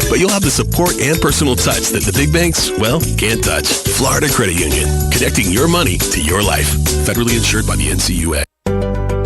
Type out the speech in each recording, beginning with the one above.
but you'll have the support and personal touch that the big banks, well, can't touch. Florida Credit Union, connecting your money to your life. Federally insured by the NCUA.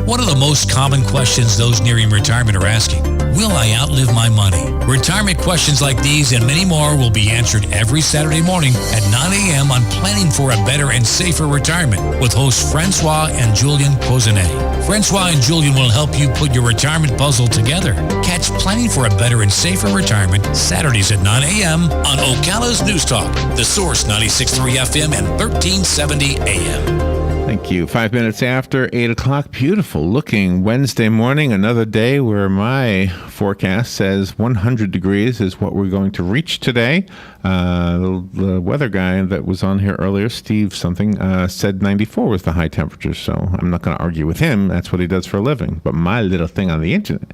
One of the most common questions those nearing retirement are asking, will I outlive my money? Retirement questions like these and many more will be answered every Saturday morning at 9 a.m. on Planning for a Better and Safer Retirement with hosts Francois and Julian Pozenet. Francois and Julian will help you put your retirement puzzle together. Catch Planning for a Better and Safer Retirement Saturdays at 9 a.m. on Ocala's News Talk, The Source 96.3 FM and 1370 AM. Thank you. 5 minutes after 8 o'clock. Beautiful looking Wednesday morning. Another day where my forecast says 100 degrees is what we're going to reach today. The weather guy that was on here earlier, Steve something, said 94 was the high temperature. So I'm not going to argue with him. That's what he does for a living. But my little thing on the internet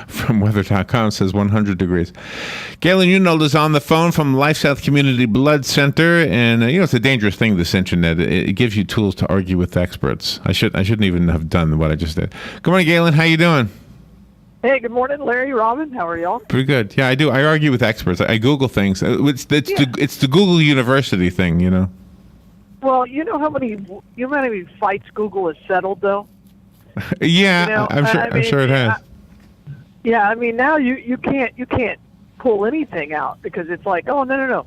from weather.com says 100 degrees. Galen Unold is on the phone from LifeSouth Community Blood Center. And, it's a dangerous thing, this internet. It gives you tools to argue with experts. I shouldn't even have done what I just did. Good morning, Galen. How you doing? Hey, good morning, Larry, Robin. How are y'all? Pretty good. Yeah, I do. I argue with experts. I Google things. It's the Google University thing, Well, you know how many fights Google has settled, though? Yeah, I'm sure it has. Now you can't pull anything out because it's like, oh no.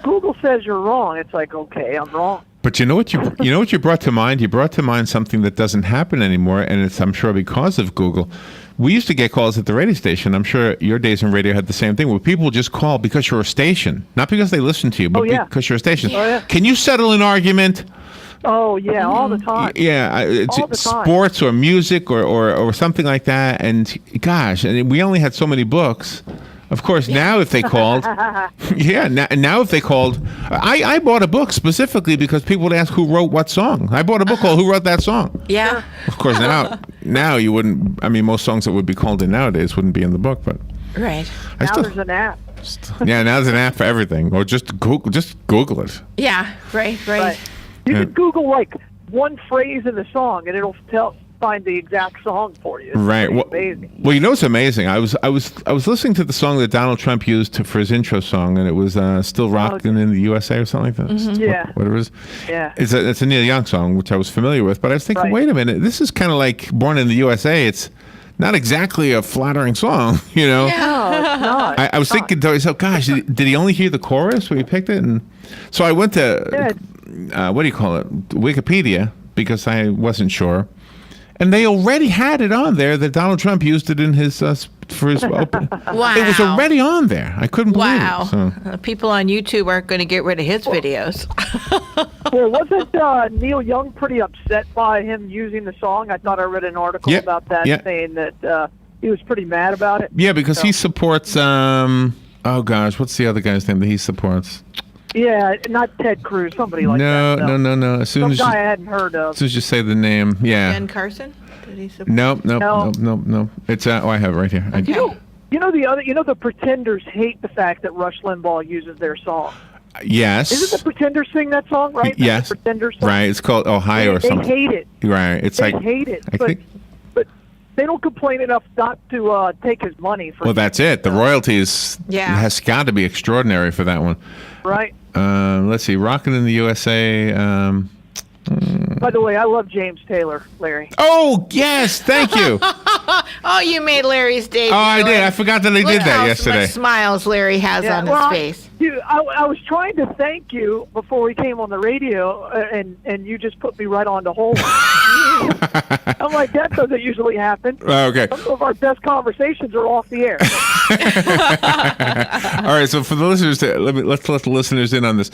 Google says you're wrong. It's like, okay, I'm wrong. But you know what you brought to mind? You brought to mind something that doesn't happen anymore, and it's, I'm sure, because of Google. We used to get calls at the radio station. I'm sure your days in radio had the same thing, where people just call because you're a station, not because they listen to you, but because you're a station. Oh, yeah. Can you settle an argument? Oh yeah, all the time. Yeah, it's all the time. Sports or music or something like that. And gosh, and we only had so many books. Of course, now if they called, now if they called, I bought a book specifically because people would ask who wrote what song. I bought a book called Who Wrote That Song? Yeah. Of course, now you wouldn't, most songs that would be called in nowadays wouldn't be in the book, but. Right. Now there's an app. Yeah, now there's an app for everything. Or just Google it. Yeah, right. You can Google like one phrase in the song and it'll find the exact song for you. It's right. Well, amazing. What's amazing? I was listening to the song that Donald Trump used for his intro song, and it was "Still Rockin' in the USA" or something like that. Mm-hmm. Yeah. Whatever it is. Yeah. It's a Neil Young song, which I was familiar with, but I was thinking, wait a minute, this is kind of like "Born in the USA." It's not exactly a flattering song, No, it's not. I was thinking to myself, gosh, did he only hear the chorus when he picked it? And so I went to what do you call it, Wikipedia, because I wasn't sure. And they already had it on there that Donald Trump used it in his for his open. Wow. It was already on there. I couldn't believe it. So. People on YouTube aren't going to get rid of his videos. Well, wasn't Neil Young pretty upset by him using the song? I thought I read an article about that saying that he was pretty mad about it. Yeah, because he supports, oh gosh, what's the other guy's name that he supports? Yeah, not Ted Cruz, somebody like that. No. As soon Some as guy I hadn't heard of. As soon as you say the name, yeah. Ben Carson? Did he support? No. It's I have it right here. Okay. The Pretenders hate the fact that Rush Limbaugh uses their song. Yes. Isn't the Pretenders sing that song, right? Yes. The Pretenders song? Right. It's called Ohio or something. They hate it. Right. It's they hate it. But they don't complain enough not to take his money. Well, that's it. The royalties has got to be extraordinary for that one. Right. Let's see. Rockin' in the USA. By the way, I love James Taylor, Larry. Oh, yes. Thank you. Oh, you made Larry's day. Oh, I did. I forgot that I did that yesterday. Much smiles Larry has on his face. I was trying to thank you before we came on the radio, and you just put me right on the hold. I'm like, that doesn't usually happen. Okay. Some of our best conversations are off the air. All right. So for the listeners, let's let the listeners in on this.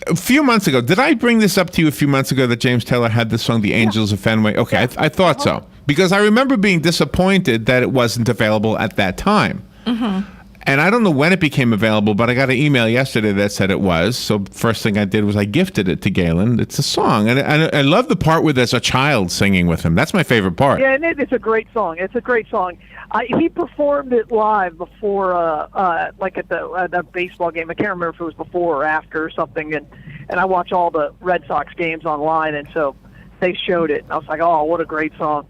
A few months ago, did I bring this up to you a few months ago that James Taylor had this song, The Angels of Fenway? Okay, I thought so. Because I remember being disappointed that it wasn't available at that time. Mm-hmm. And I don't know when it became available, but I got an email yesterday that said it was. So first thing I did was I gifted it to Galen. It's a song. And I love the part where there's a child singing with him. That's my favorite part. Yeah, and it's a great song. It's a great song. He performed it live before, like at the baseball game. I can't remember if it was before or after or something. And I watch all the Red Sox games online, and so they showed it. And I was like, oh, what a great song.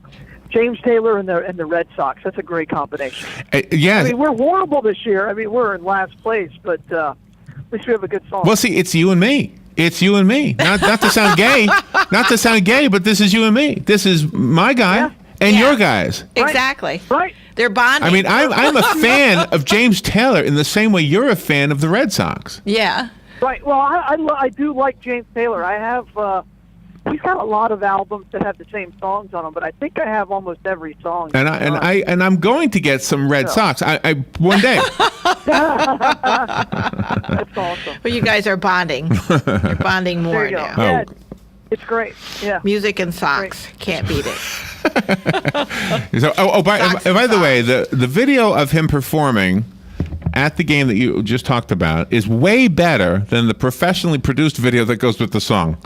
James Taylor and the Red Sox. That's a great combination. Yeah. I mean, we're horrible this year. I mean, we're in last place, but at least we have a good song. Well, see, it's you and me. It's you and me. Not to sound gay. Not to sound gay, but this is you and me. This is my guy and your guys. Exactly. Right. They're bonding. I mean, I'm a fan of James Taylor in the same way you're a fan of the Red Sox. Yeah. Right. Well, I do like James Taylor. I have. He's got a lot of albums that have the same songs on them, but I think I have almost every song. And I'm going to get some Red Sox. I one day. That's awesome. Well, you guys are bonding. You're bonding more There you go. now. Yeah, it's great. Yeah. Music and socks. Can't beat it. So, by the way, the video of him performing at the game that you just talked about is way better than the professionally produced video that goes with the song.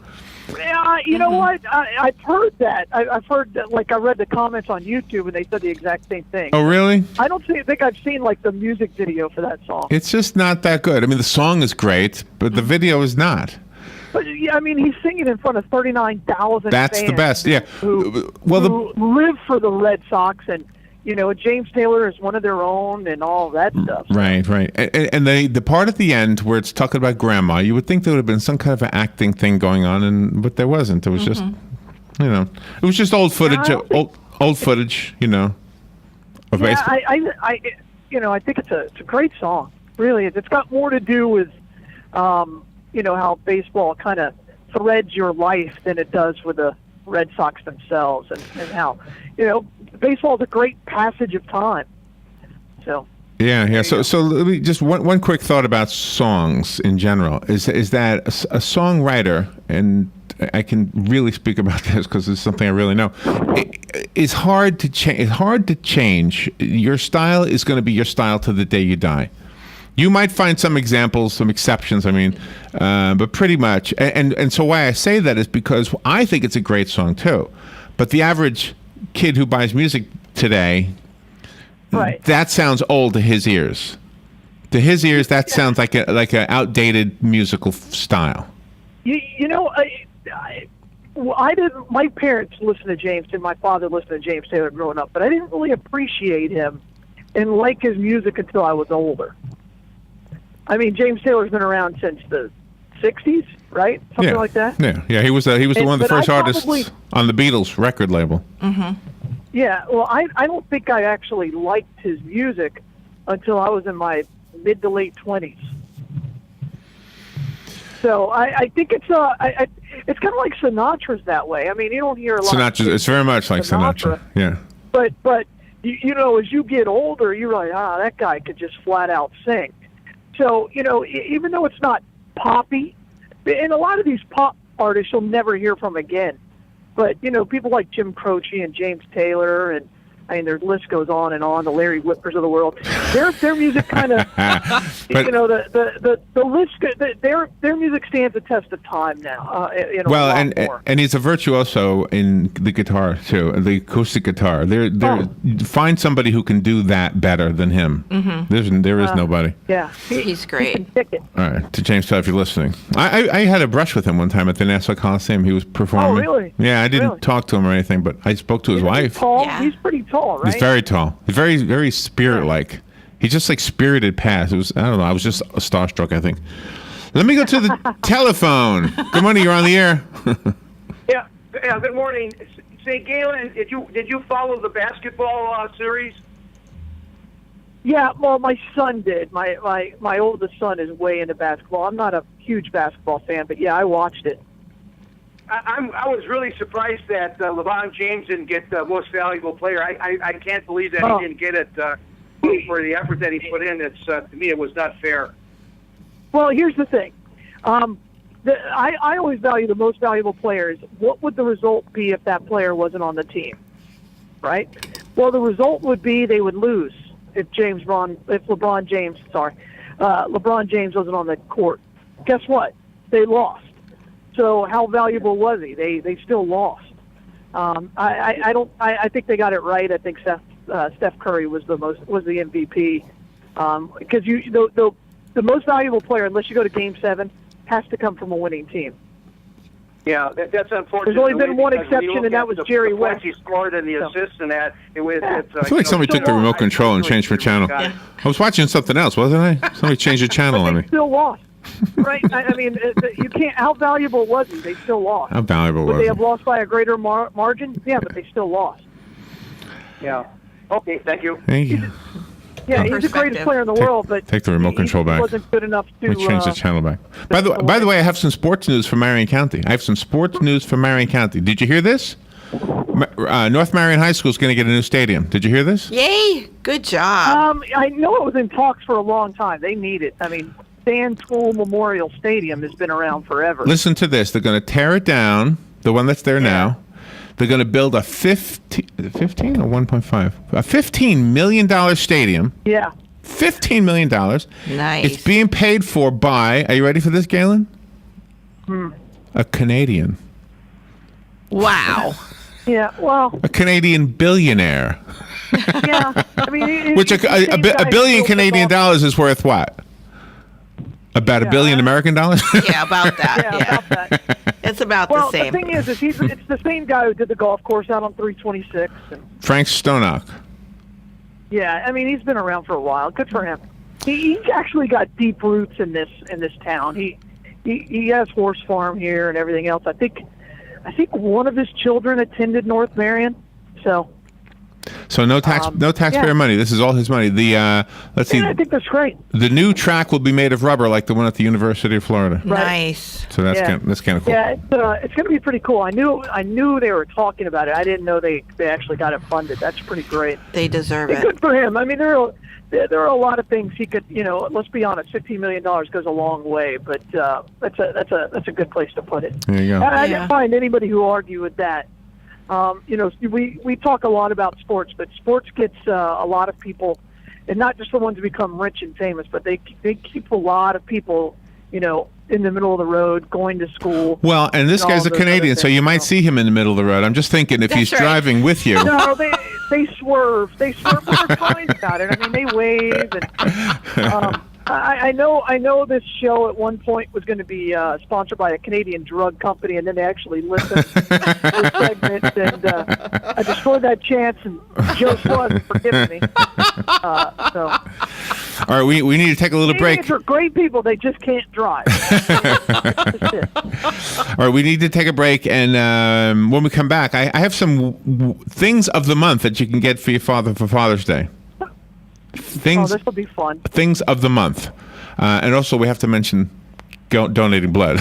Yeah, you know what? I've heard that. I've heard that. Like, I read the comments on YouTube, and they said the exact same thing. Oh, really? I don't think I've seen like the music video for that song. It's just not that good. I mean, the song is great, but the video is not. But yeah, I mean, he's singing in front of 39,000 That's fans the best. Yeah. who Well, live for the Red Sox, and James Taylor is one of their own, and all that stuff. Right. And the part at the end where it's talking about grandma, you would think there would have been some kind of an acting thing going on, but there wasn't. It was just, it was just old footage, old footage, of baseball. I think it's a great song. Really, it's got more to do with, how baseball kind of threads your life than it does with the Red Sox themselves, and how, baseball is a great passage of time. So. Yeah. So let me just one quick thought about songs in general is that a songwriter, and I can really speak about this because it's something I really know. It's hard to change. It's hard to change. Your style is going to be your style to the day you die. You might find some examples, some exceptions. I mean, but pretty much. And so why I say that is because I think it's a great song too, but the average kid who buys music today, that sounds old to his ears. To his ears, that sounds like an outdated musical style. I didn't. My parents listened to James, and my father listened to James Taylor growing up, but I didn't really appreciate him and like his music until I was older. I mean, James Taylor's been around since the '60s, right? Something like that. Yeah. He was one of the first artists on the Beatles record label. Mm-hmm. Yeah. Well, I don't think I actually liked his music until I was in my mid to late 20s. So I think it's kind of like Sinatra's that way. I mean, you don't hear a lot. It's very much like Sinatra. Yeah. But as you get older, you're like, that guy could just flat out sing. So, even though it's not poppy, and a lot of these pop artists you'll never hear from again, but, people like Jim Croce and James Taylor, and their list goes on and on, the Larry Whippers of the world, their music kind of, the list, their music stands the test of time now. And he's a virtuoso in the guitar too, the acoustic guitar. Find somebody who can do that better than him. Mm-hmm. There is nobody. Yeah, he's great. All right, to James Taylor, if you're listening, I had a brush with him one time at the Nassau Coliseum. He was performing. Oh, really? Yeah, I didn't talk to him or anything, but I spoke to his wife. Tall? Yeah. He's pretty tall, right? He's very tall. He's very, very spirit-like. He's just like spirited past. I don't know. I was just starstruck, I think. Let me go to the telephone. Good morning. You're on the air. Yeah. Good morning. Say, Galen, did you follow the basketball series? Yeah. Well, my son did. My oldest son is way into basketball. I'm not a huge basketball fan, but yeah, I watched it. I was really surprised that LeBron James didn't get the most valuable player. I can't believe that he didn't get it for the effort that he put in. It's to me, it was not fair. Well, here's the thing. I always value the most valuable players. What would the result be if that player wasn't on the team? Right? Well, the result would be they would lose if LeBron James wasn't on the court. Guess what? They lost. So how valuable was he? They still lost. I think they got it right. I think Steph Curry was the MVP because the most valuable player, unless you go to Game 7, has to come from a winning team. Yeah, that's unfortunate. There's only been one because when you exception, look and that at was the Jerry points West. he scored and the assists and that. I feel like somebody took the remote control and changed my channel. Yeah. I was watching something else, wasn't I? Somebody changed the channel on They me. still lost. Right? I mean, you can't. How valuable was he? They still lost. How valuable Would was they it? have lost by a greater margin? Yeah, but they still lost. Yeah. Okay, thank you. Thank you. Yeah, he's the greatest player in the world, but Take the remote he control back. wasn't good enough to. Let me change the channel back. By the way, I have some sports news for Marion County. I have some sports news for Marion County. Did you hear this? North Marion High School is going to get a new stadium. Did you hear this? Yay! Good job. I know it was in talks for a long time. They need it. I mean, Sand School Memorial Stadium has been around forever. Listen to this. They're going to tear it down, the one that's there now. They're going to build a 15 or 1.5? A $15 million stadium. Yeah. $15 million. Nice. It's being paid for by, are you ready for this, Galen? A Canadian. Wow. Yeah. Well. A Canadian billionaire. Yeah. I mean, Which a billion Canadian dollars is worth what? About $1 billion American dollars? Yeah, about that. Yeah, about that. It's about Well, the same. the thing is it's the same guy who did the golf course out on 326. And, Frank Stonock. yeah, I mean, he's been around for a while. Good for him. He's actually got deep roots in this town. He has horse farm here and everything else. I think one of his children attended North Marion. So no taxpayer money. This is all his money. Let's see. I think that's great. The new track will be made of rubber, like the one at the University of Florida. Nice. So that's kind of cool. Yeah, it's going to be pretty cool. I knew they were talking about it. I didn't know they actually got it funded. That's pretty great. They deserve it. Good for him. I mean, there are a lot of things he could. Let's be honest. $15 million goes a long way, but that's a good place to put it. There you go. I didn't find anybody who argue with that. We talk a lot about sports, but sports gets a lot of people, and not just the ones who become rich and famous, but they keep a lot of people, in the middle of the road going to school. Well, and this guy's a Canadian, so you might see him in the middle of the road. I'm just thinking if he's driving with you. No, they swerve. They swerve, but they're fine about it. I mean, they wave. And, I know this show at one point was going to be sponsored by a Canadian drug company, and then they actually listened to the segment, and I destroyed that chance, and Joe Slug forgive me. All right, we need to take a little break. Canadians are great people. They just can't drive. All right, we need to take a break, and when we come back, I have some things of the month that you can get for your father for Father's Day. This will be fun. Things of the month, and also we have to mention donating blood,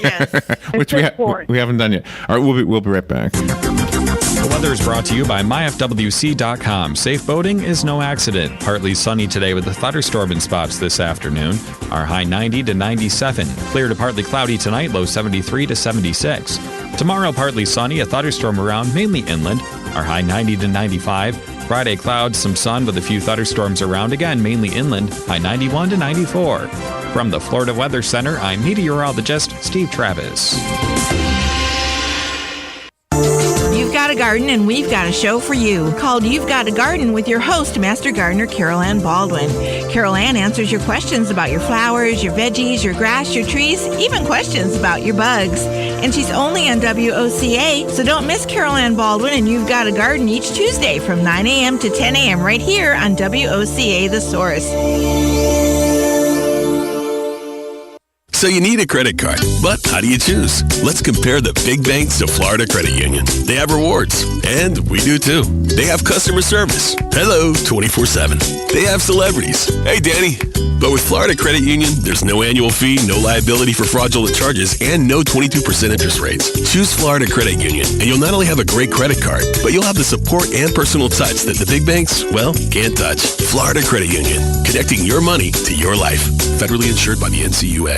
Yes. which we haven't done yet. All right, we'll be right back. The weather is brought to you by myfwc.com. Safe boating is no accident. Partly sunny today with a thunderstorm in spots this afternoon. Our high 90 to 97. Clear to partly cloudy tonight, low 73 to 76. Tomorrow, partly sunny, a thunderstorm around, mainly inland. Our high 90 to 95. Friday, clouds, some sun with a few thunderstorms around, again, mainly inland. High 91 to 94. From the Florida Weather Center, I'm meteorologist Steve Travis. You've got a garden, and we've got a show for you called You've Got a Garden with your host, Master Gardener Carol Ann Baldwin. Carol Ann answers your questions about your flowers, your veggies, your grass, your trees, even questions about your bugs. And she's only on WOCA, so don't miss Carol Ann Baldwin and You've Got a Garden each Tuesday from 9 a.m. to 10 a.m. right here on WOCA The Source. So you need a credit card, but how do you choose? Let's compare the big banks to Florida Credit Union. They have rewards, and we do too. They have customer service. Hello, 24/7. They have celebrities. Hey, Danny. But with Florida Credit Union, there's no annual fee, no liability for fraudulent charges, and no 22% interest rates. Choose Florida Credit Union, and you'll not only have a great credit card, but you'll have the support and personal touch that the big banks, well, can't touch. Florida Credit Union, connecting your money to your life. Federally insured by the NCUA.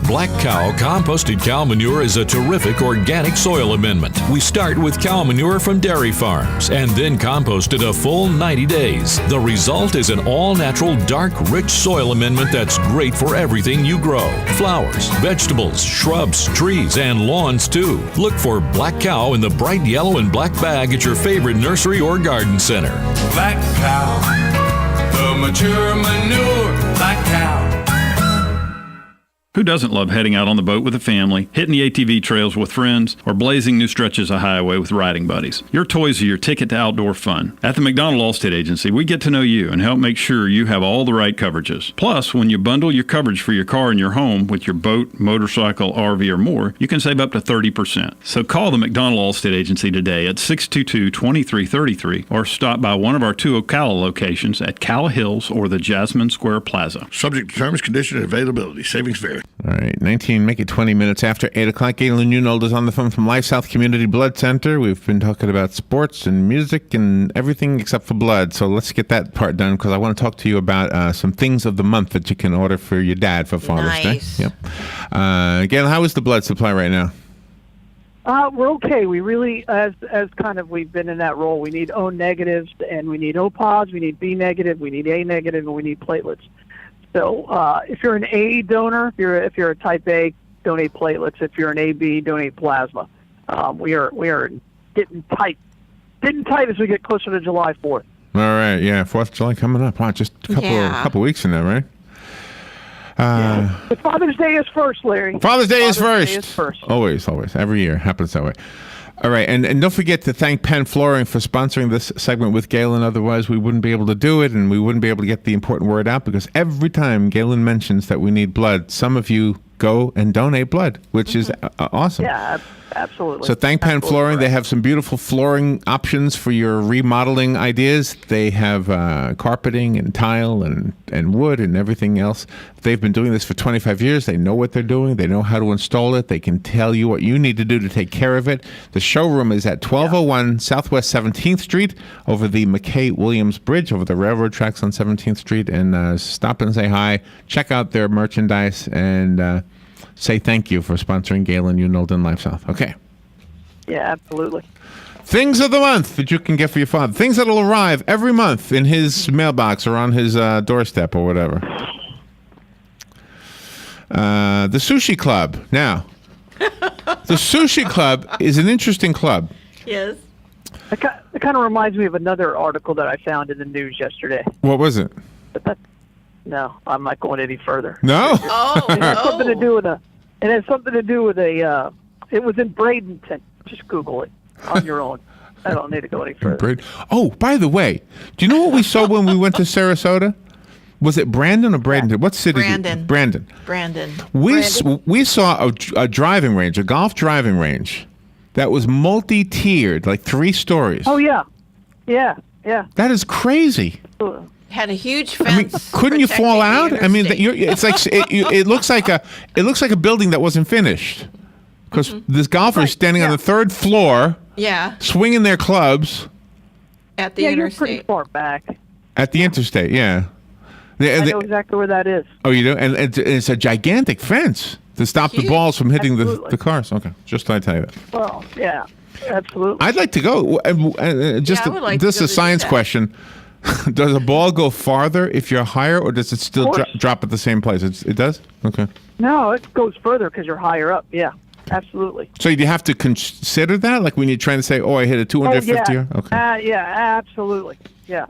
Black Cow composted cow manure is a terrific organic soil amendment. We start with cow manure from dairy farms and then compost it a full 90 days. The result is an all-natural, dark, rich soil amendment that's great for everything you grow. Flowers, vegetables, shrubs, trees, and lawns too. Look for Black Cow in the bright yellow and black bag at your favorite nursery or garden center. Black Cow, the mature manure, Black Cow. Who doesn't love heading out on the boat with a family, hitting the ATV trails with friends, or blazing new stretches of highway with riding buddies? Your toys are your ticket to outdoor fun. At the McDonald Allstate Agency, we get to know you and help make sure you have all the right coverages. Plus, when you bundle your coverage for your car and your home with your boat, motorcycle, RV, or more, you can save up to 30%. So call the McDonald Allstate Agency today at 622-2333 or stop by one of our 2 Ocala locations at Calla Hills or the Jasmine Square Plaza. Subject to terms, conditions, and availability. Savings vary. All right, 19, make it 20 minutes after 8 o'clock. Galen Unold is on the phone from LifeSouth Community Blood Center. We've been talking about sports and music and everything except for blood. So let's get that part done because I want to talk to you about some things of the month that you can order for your dad for Father's Day. Yep. Galen, how is the blood supply right now? We're okay. We really, as kind of we've been in that role, we need O negatives and we need O positives, we need B negative, we need A negative, and we need platelets. So if you're an A donor, if you're a type A, donate platelets. If you're an AB, donate plasma. We are getting tight as we get closer to July 4th. All right, yeah, 4th of July coming up. Wow, just a couple weeks from now, right? But Father's Day is first, Larry. Father's Day is first. Always. Every year happens that way. All right, and don't forget to thank Penn Flooring for sponsoring this segment with Galen. Otherwise, we wouldn't be able to do it, and we wouldn't be able to get the important word out because every time Galen mentions that we need blood, some of you go and donate blood, which is awesome. Yeah, absolutely. So thank Penn Flooring. They have some beautiful flooring options for your remodeling ideas. They have carpeting and tile and wood and everything else. They've been doing this for 25 years. They know what they're doing. They know how to install it. They can tell you what you need to do to take care of it. The showroom is at 1201 Southwest 17th Street over the McKay-Williams Bridge, over the railroad tracks on 17th Street. And stop and say hi. Check out their merchandise and say thank you for sponsoring Galen, Unold, and LifeSouth. Okay. Yeah, absolutely. Things of the month that you can get for your father. Things that will arrive every month in his mailbox or on his doorstep or whatever. The Sushi Club. Now, the Sushi Club is an interesting club. Yes. It kind of reminds me of another article that I found in the news yesterday. What was it? No, I'm not going any further. No? It has something to do with it was in Bradenton. Just Google it on your own. I don't need to go any further. Oh, by the way, do you know what we saw when we went to Sarasota? Was it Brandon or Bradenton? Yeah. What city? Brandon. We saw a driving range, a golf driving range that was multi-tiered, like 3 stories. Oh, yeah. Yeah. That is crazy. Had a huge fence. Couldn't you fall out? It's like it looks like a building that wasn't finished because this golfer is standing on the 3rd floor, swinging their clubs at the interstate. You're pretty far back. At the interstate, yeah. I know exactly where that is. Oh, you do? And it's a gigantic fence to stop the balls from hitting the cars. Okay, just thought I'd tell you that. Well, yeah, absolutely. I'd like to go. Just a science question. Does a ball go farther if you're higher, or does it still drop at the same place? It does? Okay. No, it goes further because you're higher up. Yeah, absolutely. So you have to consider that? Like when you're trying to say, I hit a 250? Okay. Yeah, absolutely. Yeah,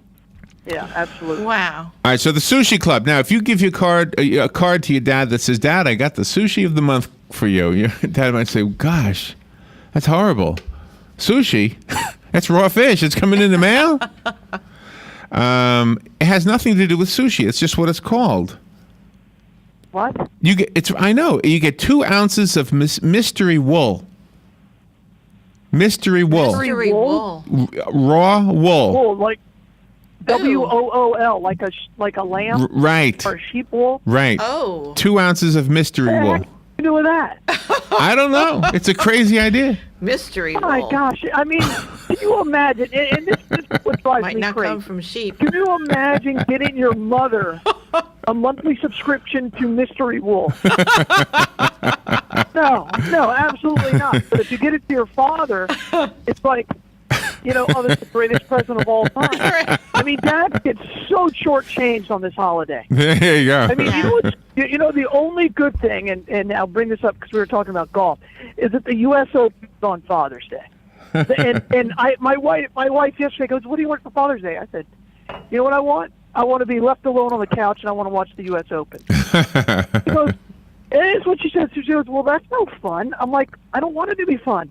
absolutely. Wow. All right, so the Sushi Club. Now, if you give a card to your dad that says, Dad, I got the sushi of the month for you, your dad might say, gosh, that's horrible. Sushi? That's raw fish. It's coming in the mail? It has nothing to do with sushi. It's just what it's called. What? I know. You get 2 ounces of mystery wool. Mystery wool. Mystery wool. Raw wool. Wool, like WOOL, like a lamb. Right. Or sheep wool. Right. Oh. 2 ounces of mystery wool. What do you do with that? I don't know. It's a crazy idea. Mystery wool. Oh my gosh! I mean, can you imagine? And this is what drives Might me not crazy. come from sheep. Can you imagine getting your mother a monthly subscription to Mystery Wool? No, absolutely not. But if you get it to your father, it's like, this is the greatest present of all time. I mean, Dad gets so shortchanged on this holiday. There you go. I mean, the only good thing, and I'll bring this up because we were talking about golf, is that the U.S. Open is on Father's Day. and my wife yesterday goes, "What do you want for Father's Day?" I said, "You know what I want? I want to be left alone on the couch and I want to watch the U.S. Open." She goes, It's what she said. She goes, well, that's no fun. I'm like, I don't want it to be fun.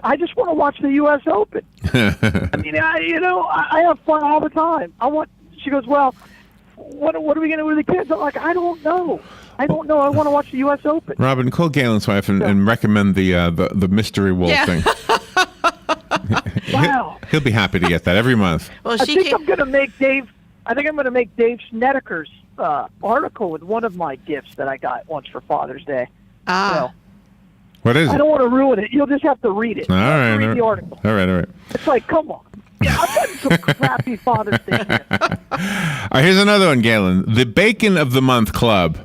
I just want to watch the U.S. Open. I mean, I have fun all the time. She goes, well, what are we going to do with the kids? I'm like, I don't know. I want to watch the U.S. Open. Robin, call Galen's wife and recommend the mystery wool thing. Wow. He'll be happy to get that every month. Well, I think I'm going to make Dave Snedeker's article with one of my gifts that I got once for Father's Day. So, what is it? I don't want to ruin it. You'll just have to read it. All right. Read the article. All right. It's like, come on. Yeah, I've done some crappy Father's Day gifts. All right, here's another one, Galen. The Bacon of the Month Club.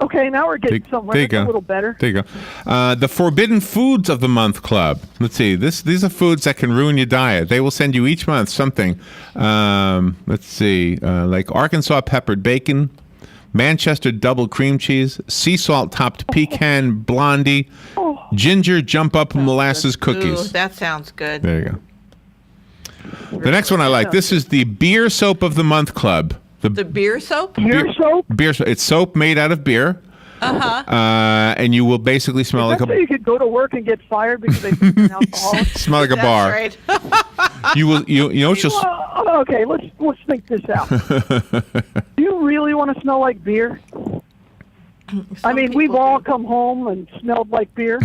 Okay, now we're getting somewhere. There you That's go. a little better. There you go. The Forbidden Foods of the Month Club. Let's see. These are foods that can ruin your diet. They will send you each month something. Let's see. Like Arkansas peppered bacon, Manchester double cream cheese, sea salt topped pecan blondie, ginger jump up molasses cookies. Ooh, that sounds good. There you go. The next one I like. This is the Beer Soap of the Month Club. The beer soap? Beer soap? Beer soap. It's soap made out of beer. And you will basically smell like So you could go to work and get fired because they think you're an alcoholic? smell like a That's bar. right. You will. You know. It's just. Okay, let's think this out. Do you really want to smell like beer? I mean, we've all come home and smelled like beer.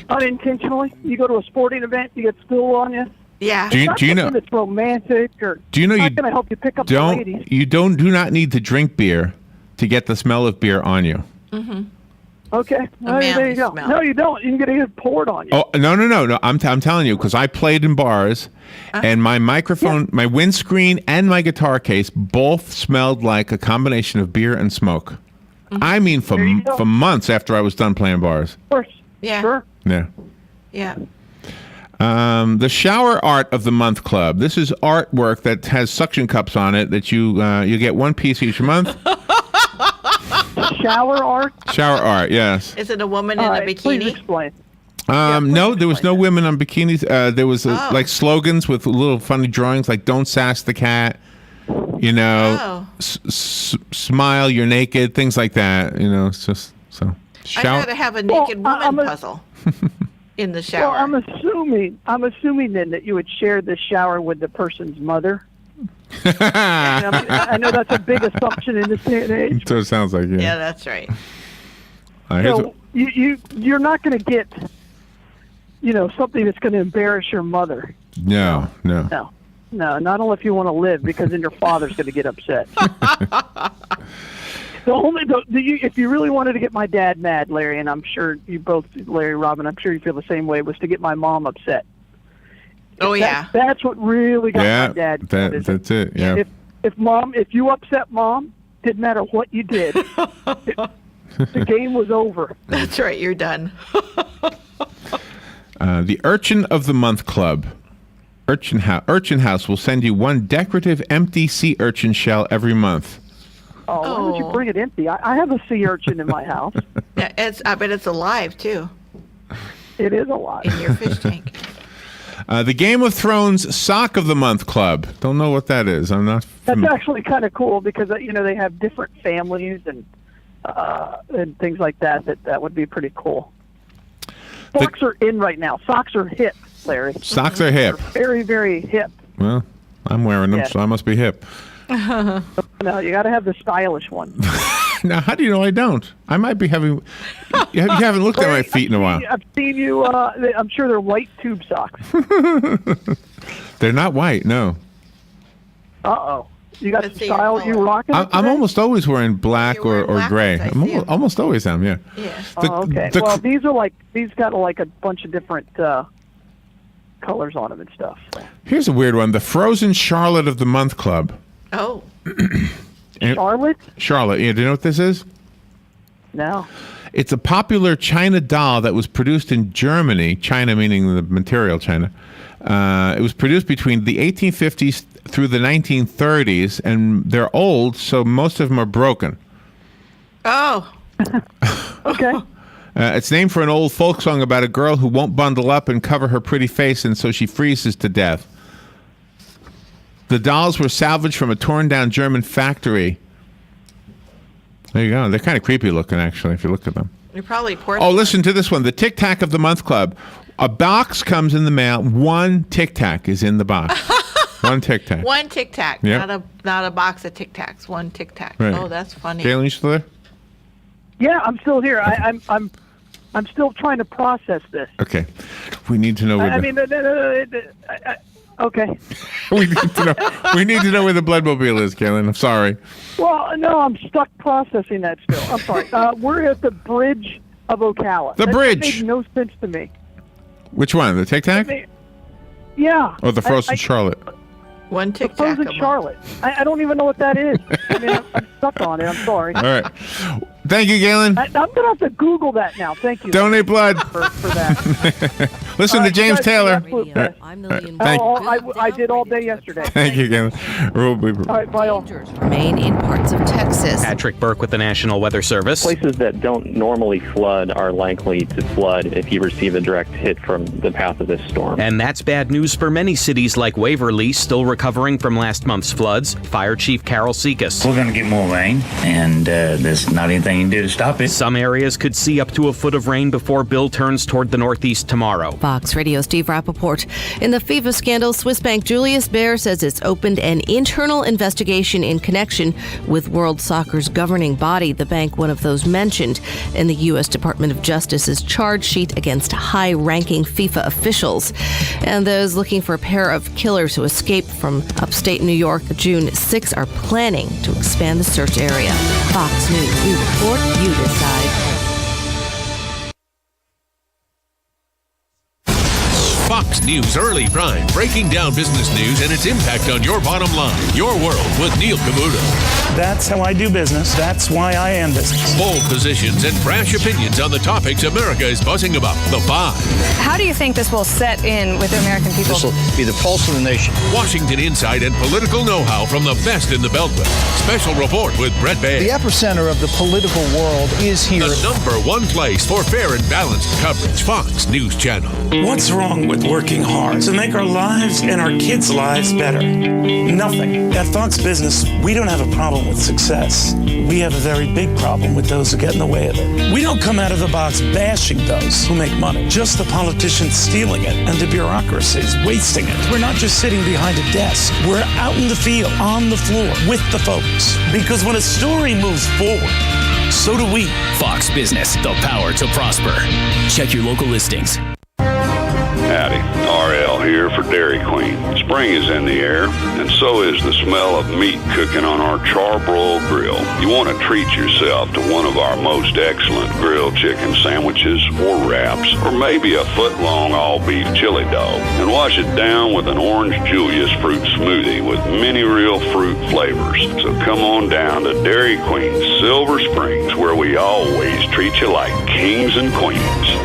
Unintentionally. You go to a sporting event, you get stool on you. Yeah. Do you know? It's romantic, or Do you know it's you not going to help you pick up the ladies. do not need to drink beer to get the smell of beer on you. Okay, there you go. smell. No, you don't. You can get it poured on you. Oh no! I'm telling you because I played in bars, and my microphone, my windscreen, and my guitar case both smelled like a combination of beer and smoke. I mean, for months after I was done playing bars. Of course. Yeah. Sure. Yeah. Yeah. The Shower Art of the Month Club. This is artwork that has suction cups on it that you get one piece each month. Shower art? Shower art, yes. Is it a woman in a bikini? Please explain. No, there was no women on bikinis. There was like slogans with little funny drawings like "Don't sass the cat," smile, you're naked, things like that. It's just so. I'd rather have a naked woman puzzle in the shower. Well, I'm assuming then that you would share the shower with the person's mother. I know that's a big assumption in this day and age. So it sounds like Yeah, that's right. So you're not going to get, something that's going to embarrass your mother. No. No, not only if you want to live, because then your father's going to get upset. If you really wanted to get my dad mad, Larry, and I'm sure you both, Larry, Robin, I'm sure you feel the same way, was to get my mom upset. Oh, yeah. That's what really got my dad. That's it. Yeah. If you upset mom, didn't matter what you did. The game was over. That's right. You're done. The Urchin of the Month Club. Urchin House will send you one decorative empty sea urchin shell every month. Oh, why would you bring it empty? I have a sea urchin in my house. Yeah, I bet it's alive, too. It is alive. In your fish tank. The Game of Thrones Sock of the Month Club. Don't know what that is. I'm not. That's actually kind of cool because they have different families and things like that. That would be pretty cool. Socks are in right now. Socks are hip, Larry. Socks are hip. They're very, very hip. Well, I'm wearing them, so I must be hip. No, you got to have the stylish one. Now, how do you know I don't? I might be having. You haven't looked at my feet in a while. I've seen you. I'm sure they're white tube socks. They're not white, no. Uh-oh. You got the style you rocking? I'm almost always wearing black or gray. Almost always am, yeah. Yeah. Okay. Well, these got like a bunch of different colors on them and stuff. Here's a weird one. The Frozen Charlotte of the Month Club. Oh. Charlotte? Charlotte. Yeah, do you know what this is? No. It's a popular China doll that was produced in Germany, China meaning the material China. It was produced between the 1850s through the 1930s, and they're old, so most of them are broken. Oh. Okay. It's named for an old folk song about a girl who won't bundle up and cover her pretty face, and so she freezes to death. The dolls were salvaged from a torn-down German factory. There you go. They're kind of creepy looking, actually, if you look at them. You're probably poor. Oh, listen to this one. The Tic Tac of the Month Club. A box comes in the mail. One Tic Tac is in the box. One Tic Tac. One Tic Tac. Yep. Not a box of Tic Tacs. One Tic Tac. Right. Oh, that's funny. Galen, you still there? Yeah, I'm still here. I'm still trying to process this. Okay. We need to know where okay. we need to know where the Bloodmobile is, Galen. I'm sorry. Well, no, I'm stuck processing that still. I'm sorry. We're at the bridge of Ocala. The bridge. That made no sense to me. Which one? The Tic Tac? Yeah. Or the Frozen Charlotte? One Tic Tac. Frozen Charlotte. I don't even know what that is. I mean, I'm stuck on it. I'm sorry. All right. Thank you, Galen. I'm going to have to Google that now. Thank you. Donate blood. For that. Listen to James Taylor. I did all day yesterday. Thank you, Galen. All right, bye all. Remain in parts of Texas. Patrick Burke with the National Weather Service. Places that don't normally flood are likely to flood if you receive a direct hit from the path of this storm. And that's bad news for many cities like Waverly, still recovering from last month's floods. Fire Chief Carol Sekas. We're going to get more rain, and there's not anything you can do to stop it. Some areas could see up to a foot of rain before Bill turns toward the northeast tomorrow. Fox Radio Steve Rappaport. In the FIFA scandal, Swiss bank Julius Baer says it's opened an internal investigation in connection with World Soccer's governing body, the bank one of those mentioned in the U.S. Department of Justice's charge sheet against high-ranking FIFA officials. And those looking for a pair of killers who escaped from upstate New York June 6 are planning to expand the search area. Fox News, we report, you decide. Fox News Early Prime, breaking down business news and its impact on your bottom line. Your World with Neil Cavuto. That's how I do business. That's why I am business. Bold positions and brash opinions on the topics America is buzzing about. The Five. How do you think this will set in with the American people? This will be the pulse of the nation. Washington insight and political know-how from the best in the Beltway. Special report with Brett Baer. The epicenter of the political world is here. The #1 place for fair and balanced coverage. Fox News Channel. What's wrong with working hard to make our lives and our kids' lives better? Nothing. At Fox Business, we don't have a problem with success. We have a very big problem with those who get in the way of it. We don't come out of the box bashing those who make money, just the politicians stealing it and the bureaucracies wasting it. We're not just sitting behind a desk. We're out in the field, on the floor, with the folks. Because when a story moves forward, so do we. Fox Business, the power to prosper. Check your local listings. Howdy, RL here for Dairy Queen. Spring is in the air, and so is the smell of meat cooking on our charbroil grill. You want to treat yourself to one of our most excellent grilled chicken sandwiches or wraps, or maybe a foot-long all-beef chili dog, and wash it down with an Orange Julius fruit smoothie with many real fruit flavors. So come on down to Dairy Queen Silver Springs, where we always treat you like kings and queens.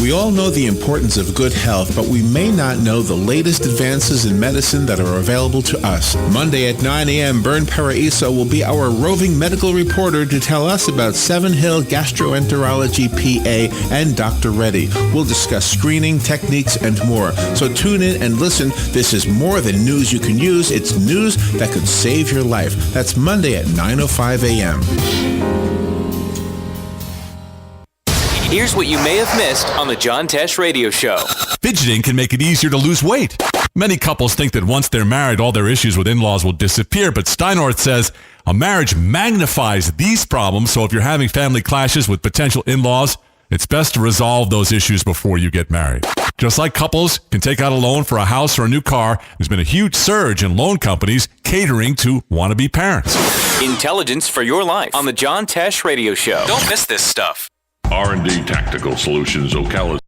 We all know the importance of good health, but we may not know the latest advances in medicine that are available to us. Monday at 9 a.m., Bern Paraiso will be our roving medical reporter to tell us about Seven Hill Gastroenterology PA and Dr. Reddy. We'll discuss screening, techniques, and more. So tune in and listen. This is more than news you can use. It's news that could save your life. That's Monday at 9:05 a.m. Here's what you may have missed on the John Tesh Radio Show. Fidgeting can make it easier to lose weight. Many couples think that once they're married, all their issues with in-laws will disappear, but Steinort says a marriage magnifies these problems, so if you're having family clashes with potential in-laws, it's best to resolve those issues before you get married. Just like couples can take out a loan for a house or a new car, there's been a huge surge in loan companies catering to wannabe parents. Intelligence for your life on the John Tesh Radio Show. Don't miss this stuff. R&D Tactical Solutions Ocala.